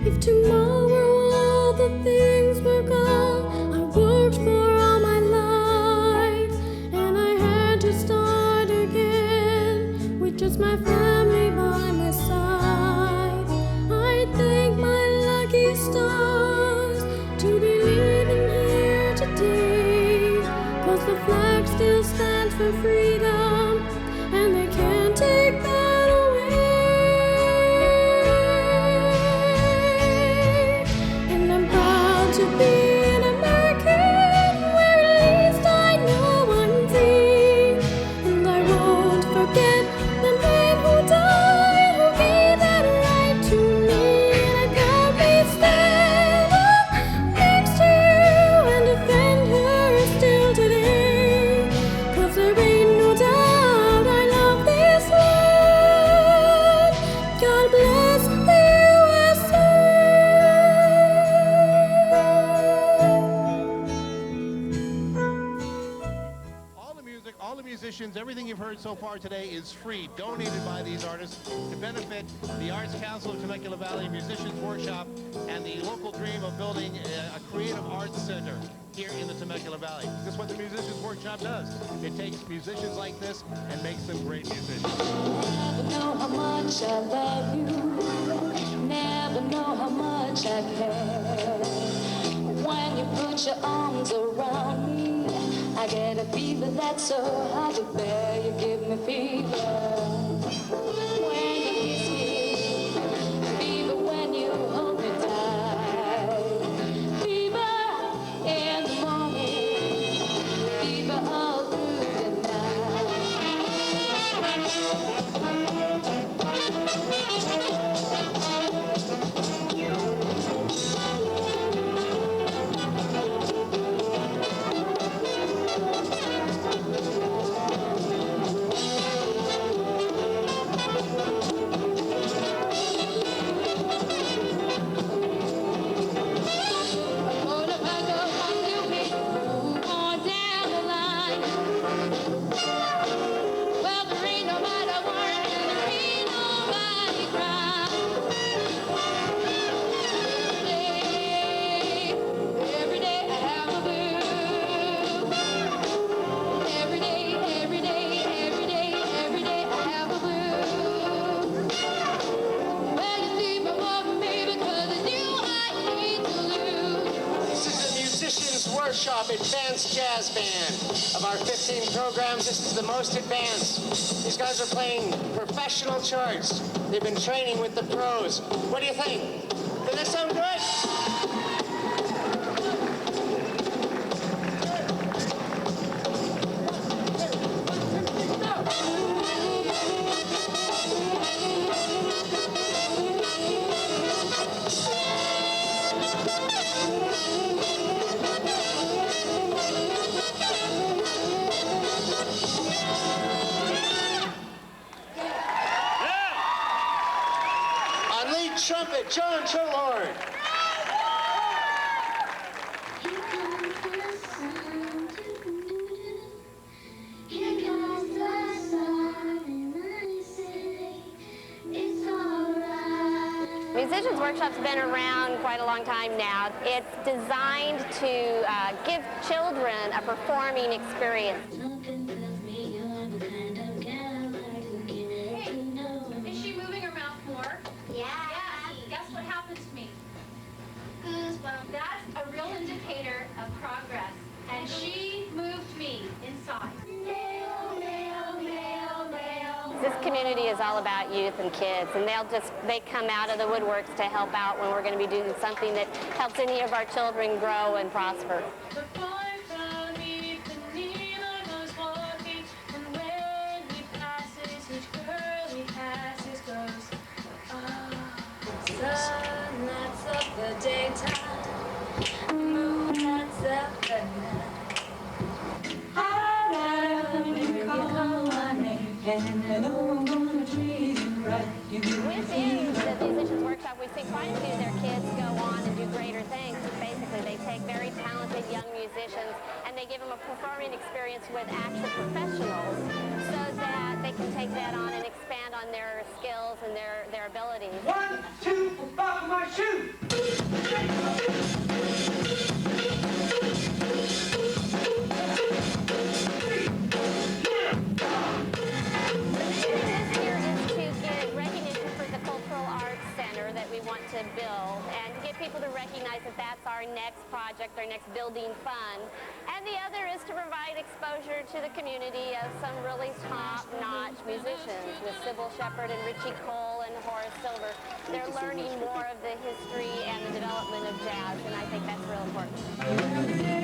If tomorrow all the things were gone I worked for all my life, and I had to start again with just my family by my side, I thank my lucky stars to be living here today, 'cause the flag still stands for freedom, and they can't take that away. And I'm proud to be an American, where at least I know I'm free. And I won't forget the men who died, who gave that right to me. And I proudly stand up next to you and defend her still today, 'cause there ain't no doubt I love this land. God bless the USA. All the music, all the musicians, everything you've heard so far today is free, donated by these artists to benefit the Arts Council of Temecula Valley Musicians Workshop and the local dream of building a creative arts center here in the Temecula Valley. This is what the Musicians Workshop does. It takes musicians like this and makes them great musicians. Never know how much I love you. Never know how much I care. When you put your arms around me, I get a fever that's so hard to bear. You give me fever when you kiss me, fever when you hold me tight, fever in the morning, fever all through the night. Workshop Advanced Jazz Band. Of our 15 programs, this is the most advanced. These guys are playing professional charts. They've been training with the pros. What do you think? Does that sound good? Trumpet, John Trelorn. Musicians Workshop's been around quite a long time now. It's designed to give children a performing experience. Is she moving her mouth more? Yeah. Guess what happened to me? Goosebumps. That's a real indicator of progress. And she moved me inside. This community is all about youth and kids, and they come out of the woodworks to help out when we're going to be doing something that helps any of our children grow and prosper. Sun lights up the daytime, moon lights up the night. High when you call my name, and I know I'm gonna treat you right. Within the Musicians Workshop, we see quite a few of their kids go on and do greater things. Basically, they take very talented young musicians and they give them a performing experience with actual professionals so that they can take that on and expand on their skills and their abilities. 1, 2, buckle my shoe. To build and to get people to recognize that that's our next project, our next building fund. And the other is to provide exposure to the community of some really top-notch musicians with Sybil Shepherd and Richie Cole and Horace Silver. They're learning more of the history and the development of jazz, and I think that's real important.